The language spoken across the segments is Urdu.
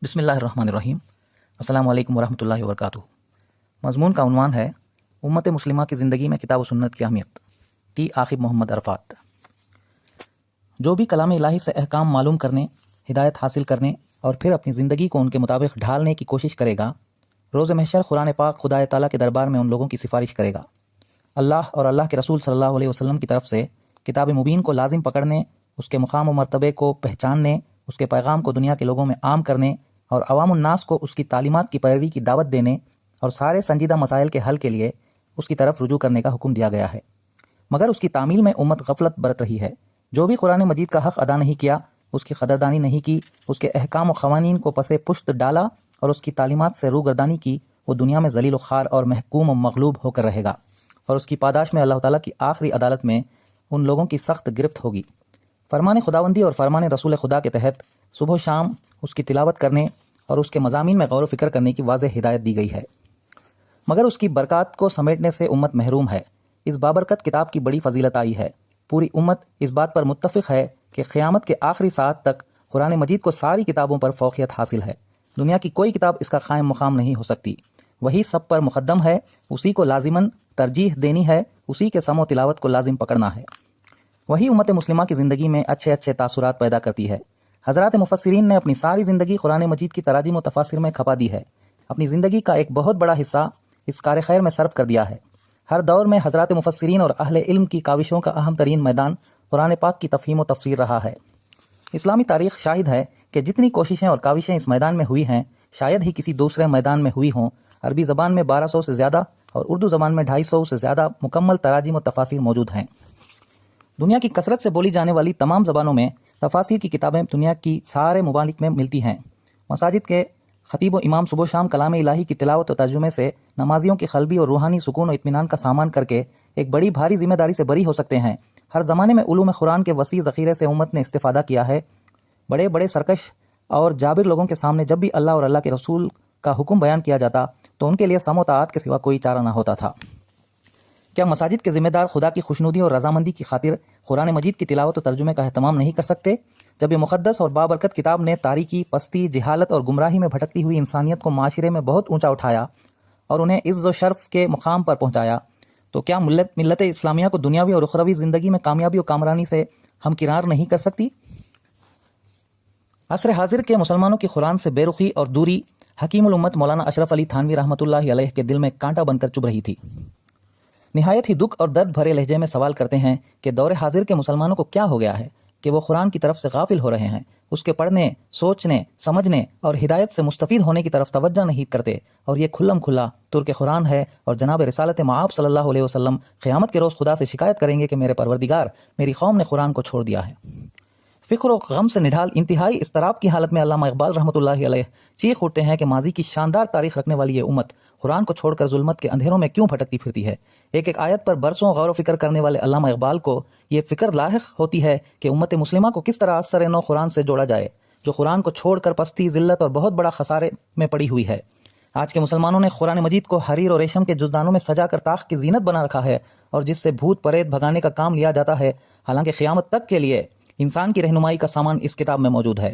بسم اللہ الرحمن الرحیم۔ السلام علیکم ورحمۃ اللہ وبرکاتہ۔ مضمون کا عنوان ہے امت مسلمہ کی زندگی میں کتاب و سنت کی اہمیت، ٹی عاقب محمد عرفات۔ جو بھی کلام الہی سے احکام معلوم کرنے، ہدایت حاصل کرنے اور پھر اپنی زندگی کو ان کے مطابق ڈھالنے کی کوشش کرے گا، روز محشر قرآن پاک خدا تعالیٰ کے دربار میں ان لوگوں کی سفارش کرے گا۔ اللہ اور اللہ کے رسول صلی اللہ علیہ وسلم کی طرف سے کتاب مبین کو لازم پکڑنے، اس کے مقام و مرتبے کو پہچاننے، اس کے پیغام کو دنیا کے لوگوں میں عام کرنے اور عوام الناس کو اس کی تعلیمات کی پیروی کی دعوت دینے اور سارے سنجیدہ مسائل کے حل کے لیے اس کی طرف رجوع کرنے کا حکم دیا گیا ہے۔ مگر اس کی تعمیل میں امت غفلت برت رہی ہے۔ جو بھی قرآن مجید کا حق ادا نہیں کیا، اس کی قدردانی نہیں کی، اس کے احکام و قوانین کو پس پشت ڈالا اور اس کی تعلیمات سے روگردانی کی، وہ دنیا میں ذلیل و خوار اور محکوم و مغلوب ہو کر رہے گا، اور اس کی پاداش میں اللہ تعالیٰ کی آخری عدالت میں ان لوگوں کی سخت گرفت ہوگی۔ فرمان خداوندی اور فرمان رسول خدا کے تحت صبح و شام اس کی تلاوت کرنے اور اس کے مضامین میں غور و فکر کرنے کی واضح ہدایت دی گئی ہے، مگر اس کی برکات کو سمیٹنے سے امت محروم ہے۔ اس بابرکت کتاب کی بڑی فضیلت آئی ہے۔ پوری امت اس بات پر متفق ہے کہ قیامت کے آخری ساعت تک قرآن مجید کو ساری کتابوں پر فوقیت حاصل ہے۔ دنیا کی کوئی کتاب اس کا قائم مقام نہیں ہو سکتی۔ وہی سب پر مقدم ہے، اسی کو لازماً ترجیح دینی ہے، اسی کے سمع و تلاوت کو لازم پکڑنا ہے۔ وہی امت مسلمہ کی زندگی میں اچھے اچھے تاثرات پیدا کرتی ہے۔ حضرات مفسرین نے اپنی ساری زندگی قرآن مجید کی تراجم و تفاسیر میں کھپا دی ہے۔ اپنی زندگی کا ایک بہت بڑا حصہ اس کار خیر میں صرف کر دیا ہے۔ ہر دور میں حضرات مفسرین اور اہل علم کی کاوشوں کا اہم ترین میدان قرآن پاک کی تفہیم و تفسیر رہا ہے۔ اسلامی تاریخ شاہد ہے کہ جتنی کوششیں اور کاوشیں اس میدان میں ہوئی ہیں، شاید ہی کسی دوسرے میدان میں ہوئی ہوں۔ عربی زبان میں 1200 سے زیادہ اور اردو زبان میں 250 سے زیادہ مکمل تراجم و تفاسیر موجود ہیں۔ دنیا کی کثرت سے بولی جانے والی تمام زبانوں میں تفاسیر کی کتابیں دنیا کی سارے ممالک میں ملتی ہیں۔ مساجد کے خطیب و امام صبح و شام کلام الہی کی تلاوت و ترجمے سے نمازیوں کی قلبی اور روحانی سکون و اطمینان کا سامان کر کے ایک بڑی بھاری ذمہ داری سے بری ہو سکتے ہیں۔ ہر زمانے میں علوم قرآن کے وسیع ذخیرے سے امت نے استفادہ کیا ہے۔ بڑے بڑے سرکش اور جابر لوگوں کے سامنے جب بھی اللہ اور اللہ کے رسول کا حکم بیان کیا جاتا تو ان کے لیے سمع و طاعت کے سوا کوئی چارہ نہ ہوتا تھا۔ کیا مساجد کے ذمہ دار خدا کی خوشنودی اور رضامندی کی خاطر قرآن مجید کی تلاوت و ترجمے کا اہتمام نہیں کر سکتے؟ جب یہ مقدس اور بابرکت کتاب نے تاریکی، پستی، جہالت اور گمراہی میں بھٹکتی ہوئی انسانیت کو معاشرے میں بہت اونچا اٹھایا اور انہیں عز و شرف کے مقام پر پہنچایا، تو کیا ملت اسلامیہ کو دنیاوی اور اخروی زندگی میں کامیابی و کامرانی سے ہمکنار نہیں کر سکتی؟ عصر حاضر کے مسلمانوں کی قرآن سے بے رخی اور دوری حکیم الامت مولانا اشرف علی تھانوی رحمۃ اللہ علیہ کے دل میں کانٹا بن کر چبھ رہی تھی۔ نہایت ہی دکھ اور درد بھرے لہجے میں سوال کرتے ہیں کہ دور حاضر کے مسلمانوں کو کیا ہو گیا ہے کہ وہ قرآن کی طرف سے غافل ہو رہے ہیں، اس کے پڑھنے، سوچنے، سمجھنے اور ہدایت سے مستفید ہونے کی طرف توجہ نہیں کرتے، اور یہ کھلم کھلا ترک قرآن ہے، اور جناب رسالت مآب صلی اللہ علیہ وسلم قیامت کے روز خدا سے شکایت کریں گے کہ میرے پروردگار، میری قوم نے قرآن کو چھوڑ دیا ہے۔ فکر و غم سے نڈھال انتہائی اضطراب کی حالت میں علامہ اقبال رحمۃ اللہ علیہ چیخ اٹھتے ہیں کہ ماضی کی شاندار تاریخ رکھنے والی یہ امت قرآن کو چھوڑ کر ظلمت کے اندھیروں میں کیوں بھٹکتی پھرتی ہے؟ ایک ایک آیت پر برسوں غور و فکر کرنے والے علامہ اقبال کو یہ فکر لاحق ہوتی ہے کہ امت مسلمہ کو کس طرح اثر نو قرآن سے جوڑا جائے، جو قرآن کو چھوڑ کر پستی، ذلت اور بہت بڑا خسارے میں پڑی ہوئی ہے۔ آج کے مسلمانوں نے قرآن مجید کو حریر اور ریشم کے جزدانوں میں سجا کر طاق کی زینت بنا رکھا ہے، اور جس سے بھوت پریت بھگانے کا کام لیا جاتا ہے، حالانکہ قیامت تک کے لیے انسان کی رہنمائی کا سامان اس کتاب میں موجود ہے۔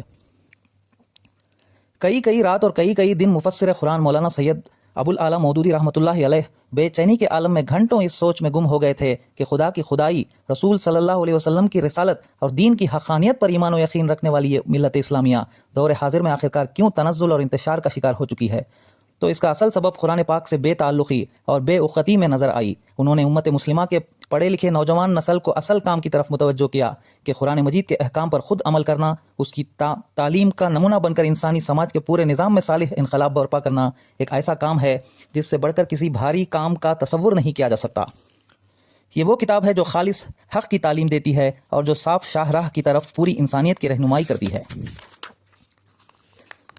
کئی رات اور کئی دن مفسر قرآن مولانا سید ابو الاعلیٰ مودودی رحمۃ اللہ علیہ بے چینی کے عالم میں گھنٹوں اس سوچ میں گم ہو گئے تھے کہ خدا کی خدائی، رسول صلی اللہ علیہ وسلم کی رسالت اور دین کی حقانیت پر ایمان و یقین رکھنے والی یہ ملت اسلامیہ دور حاضر میں آخرکار کیوں تنزل اور انتشار کا شکار ہو چکی ہے۔ تو اس کا اصل سبب قرآن پاک سے بے تعلقی اور بے اختی میں نظر آئی۔ انہوں نے امت مسلمہ کے پڑھے لکھے نوجوان نسل کو اصل کام کی طرف متوجہ کیا کہ قرآن مجید کے احکام پر خود عمل کرنا، اس کی تعلیم کا نمونہ بن کر انسانی سماج کے پورے نظام میں صالح انقلاب برپا کرنا ایک ایسا کام ہے جس سے بڑھ کر کسی بھاری کام کا تصور نہیں کیا جا سکتا۔ یہ وہ کتاب ہے جو خالص حق کی تعلیم دیتی ہے اور جو صاف شاہراہ کی طرف پوری انسانیت کی رہنمائی کرتی ہے۔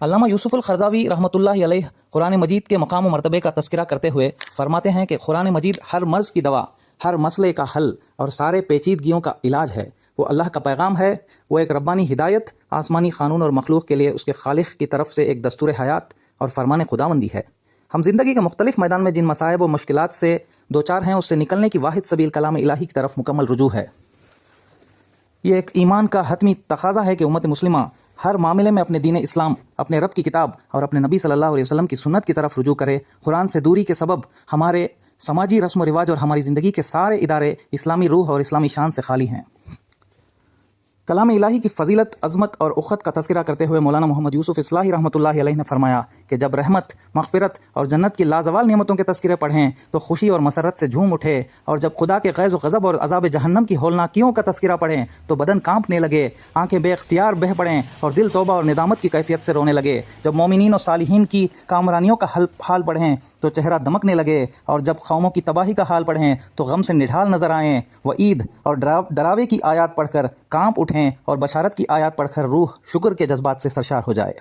علامہ یوسف القرضاوی رحمۃ اللہ علیہ قرآن مجید کے مقام و مرتبے کا تذکرہ کرتے ہوئے فرماتے ہیں کہ قرآن مجید ہر مرض کی دوا، ہر مسئلے کا حل اور سارے پیچیدگیوں کا علاج ہے۔ وہ اللہ کا پیغام ہے، وہ ایک ربانی ہدایت، آسمانی قانون اور مخلوق کے لیے اس کے خالق کی طرف سے ایک دستور حیات اور فرمان خداوندی ہے۔ ہم زندگی کے مختلف میدان میں جن مصائب و مشکلات سے دوچار ہیں، اس سے نکلنے کی واحد سبیل کلام الہی کی طرف مکمل رجوع ہے۔ یہ ایک ایمان کا حتمی تقاضا ہے کہ امت مسلمہ ہر معاملے میں اپنے دین اسلام، اپنے رب کی کتاب اور اپنے نبی صلی اللہ علیہ وسلم کی سنت کی طرف رجوع کرے۔ قرآن سے دوری کے سبب ہمارے سماجی رسم و رواج اور ہماری زندگی کے سارے ادارے اسلامی روح اور اسلامی شان سے خالی ہیں۔ کلام الہی کی فضیلت، عظمت اور اخت کا تذکرہ کرتے ہوئے مولانا محمد یوسف اصلاحی رحمۃ اللہ علیہ نے فرمایا کہ جب رحمت، مغفرت اور جنت کی لازوال نعمتوں کے تذکرے پڑھیں تو خوشی اور مسرت سے جھوم اٹھے، اور جب خدا کے غیظ و غضب اور عذاب جہنم کی ہولناکیوں کا تذکرہ پڑھیں تو بدن کانپنے لگے، آنکھیں بے اختیار بہہ پڑیں اور دل توبہ اور ندامت کی کیفیت سے رونے لگے۔ جب مومنین اور صالحین کی کامرانیوں کا حال پڑھیں تو چہرہ دمکنے لگے، اور جب قوموں کی تباہی کا حال پڑھیں تو غم سے نڈھال نظر آئیں۔ وعید اور ڈراوے کی آیات پڑھ کر کانپ اٹھیں، اور بشارت کی آیات پڑھ کر روح شکر کے جذبات سے سرشار ہو جائے۔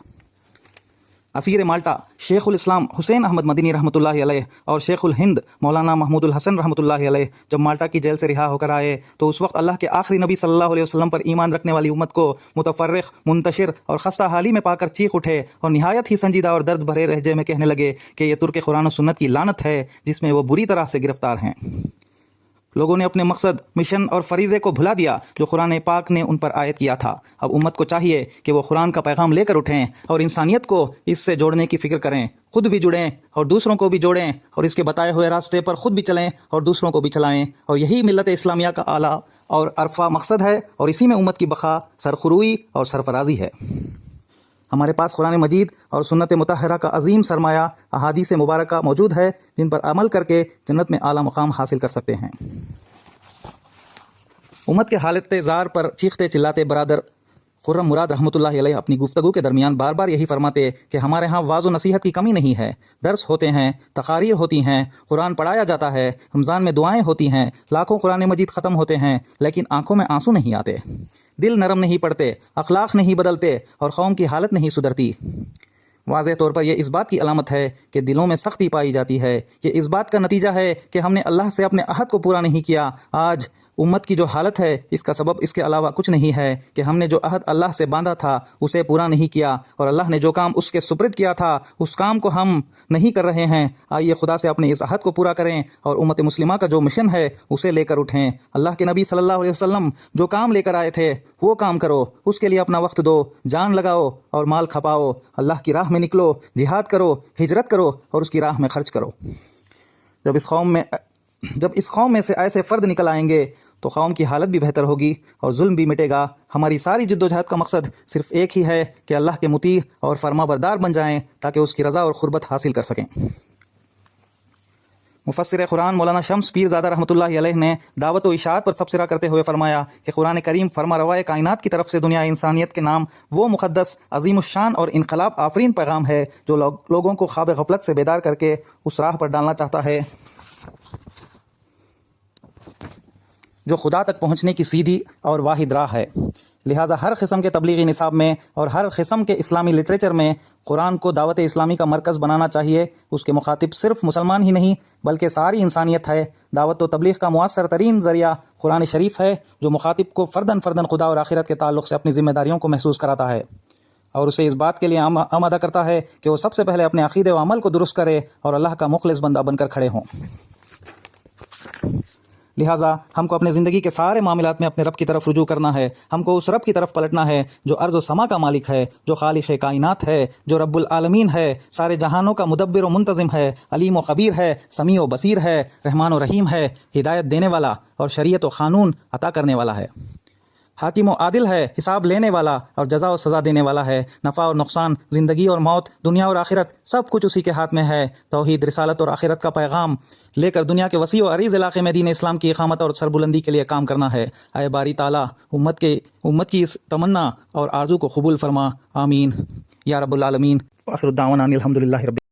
اسیر مالٹا شیخ الاسلام حسین احمد مدنی رحمۃ اللہ علیہ اور شیخ الہند مولانا محمود الحسن رحمۃ اللہ علیہ جب مالٹا کی جیل سے رہا ہو کر آئے تو اس وقت اللہ کے آخری نبی صلی اللہ علیہ وسلم پر ایمان رکھنے والی امت کو متفرق، منتشر اور خستہ حالی میں پا کر چیخ اٹھے اور نہایت ہی سنجیدہ اور درد بھرے لہجے میں کہنے لگے کہ یہ ترک قرآن و سنت کی لعنت ہے جس میں وہ بری طرح سے گرفتار ہیں۔ لوگوں نے اپنے مقصد، مشن اور فریضے کو بھلا دیا جو قرآن پاک نے ان پر عائد کیا تھا۔ اب امت کو چاہیے کہ وہ قرآن کا پیغام لے کر اٹھیں اور انسانیت کو اس سے جوڑنے کی فکر کریں، خود بھی جڑیں اور دوسروں کو بھی جوڑیں، اور اس کے بتائے ہوئے راستے پر خود بھی چلیں اور دوسروں کو بھی چلائیں، اور یہی ملت اسلامیہ کا اعلیٰ اور عرفہ مقصد ہے، اور اسی میں امت کی بقا، سرخروئی اور سرفرازی ہے۔ ہمارے پاس قرآن مجید اور سنت مطہرہ کا عظیم سرمایہ احادیث مبارکہ موجود ہے جن پر عمل کر کے جنت میں اعلیٰ مقام حاصل کر سکتے ہیں۔ امت کے حالت زار پر چیختے چلاتے برادر خرم مراد رحمۃ اللہ علیہ اپنی گفتگو کے درمیان بار بار یہی فرماتے کہ ہمارے ہاں واعظ و نصیحت کی کمی نہیں ہے، درس ہوتے ہیں، تقاریر ہوتی ہیں، قرآن پڑھایا جاتا ہے، رمضان میں دعائیں ہوتی ہیں، لاکھوں قرآن مجید ختم ہوتے ہیں، لیکن آنکھوں میں آنسو نہیں آتے، دل نرم نہیں پڑتے، اخلاق نہیں بدلتے اور قوم کی حالت نہیں سدھرتی۔ واضح طور پر یہ اس بات کی علامت ہے کہ دلوں میں سختی پائی جاتی ہے، یہ اس بات کا نتیجہ ہے کہ ہم نے اللہ سے اپنے عہد کو پورا نہیں کیا۔ آج امت کی جو حالت ہے اس کا سبب اس کے علاوہ کچھ نہیں ہے کہ ہم نے جو عہد اللہ سے باندھا تھا اسے پورا نہیں کیا، اور اللہ نے جو کام اس کے سپرد کیا تھا اس کام کو ہم نہیں کر رہے ہیں۔ آئیے خدا سے اپنے اس عہد کو پورا کریں اور امت مسلمہ کا جو مشن ہے اسے لے کر اٹھیں۔ اللہ کے نبی صلی اللہ علیہ وسلم جو کام لے کر آئے تھے وہ کام کرو، اس کے لیے اپنا وقت دو، جان لگاؤ اور مال کھپاؤ، اللہ کی راہ میں نکلو، جہاد کرو، ہجرت کرو اور اس کی راہ میں خرچ کرو۔ جب اس قوم میں سے ایسے فرد نکل آئیں گے تو قوم کی حالت بھی بہتر ہوگی اور ظلم بھی مٹے گا۔ ہماری ساری جد و جہد کا مقصد صرف ایک ہی ہے کہ اللہ کے مطیع اور فرما بردار بن جائیں تاکہ اس کی رضا اور قربت حاصل کر سکیں۔ مفسر قرآن مولانا شمس پیر زادہ رحمۃ اللہ علیہ نے دعوت و اشاعت پر تبصرہ کرتے ہوئے فرمایا کہ قرآن کریم فرما روائے کائنات کی طرف سے دنیا انسانیت کے نام وہ مقدس، عظیم الشان اور انقلاب آفرین پیغام ہے جو لوگوں کو خواب غفلت سے بیدار کر کے اس راہ پر ڈالنا چاہتا ہے جو خدا تک پہنچنے کی سیدھی اور واحد راہ ہے۔ لہٰذا ہر قسم کے تبلیغی نصاب میں اور ہر قسم کے اسلامی لٹریچر میں قرآن کو دعوت اسلامی کا مرکز بنانا چاہیے۔ اس کے مخاطب صرف مسلمان ہی نہیں بلکہ ساری انسانیت ہے۔ دعوت و تبلیغ کا مؤثر ترین ذریعہ قرآن شریف ہے جو مخاطب کو فرداً خدا اور آخرت کے تعلق سے اپنی ذمہ داریوں کو محسوس کراتا ہے اور اسے اس بات کے لیے آمادہ کرتا ہے کہ وہ سب سے پہلے اپنے عقیدے و عمل کو درست کرے اور اللہ کا مخلص بندہ بن کر کھڑے ہوں۔ لہٰذا ہم کو اپنے زندگی کے سارے معاملات میں اپنے رب کی طرف رجوع کرنا ہے۔ ہم کو اس رب کی طرف پلٹنا ہے جو ارض و سما کا مالک ہے، جو خالق کائنات ہے، جو رب العالمین ہے، سارے جہانوں کا مدبر و منتظم ہے، علیم و خبیر ہے، سمیع و بصیر ہے، رحمان و رحیم ہے، ہدایت دینے والا اور شریعت و قانون عطا کرنے والا ہے، حاکم و عادل ہے، حساب لینے والا اور جزا و سزا دینے والا ہے۔ نفع اور نقصان، زندگی اور موت، دنیا اور آخرت سب کچھ اسی کے ہاتھ میں ہے۔ توحید، رسالت اور آخرت کا پیغام لے کر دنیا کے وسیع و عریض علاقے میں دین اسلام کی اقامت اور سربلندی کے لیے کام کرنا ہے۔ اے باری تعالیٰ امت کی اس تمنا اور آرزو کو قبول فرما، آمین یا رب العالمین۔ آخر الدعوانا الحمدللہ رب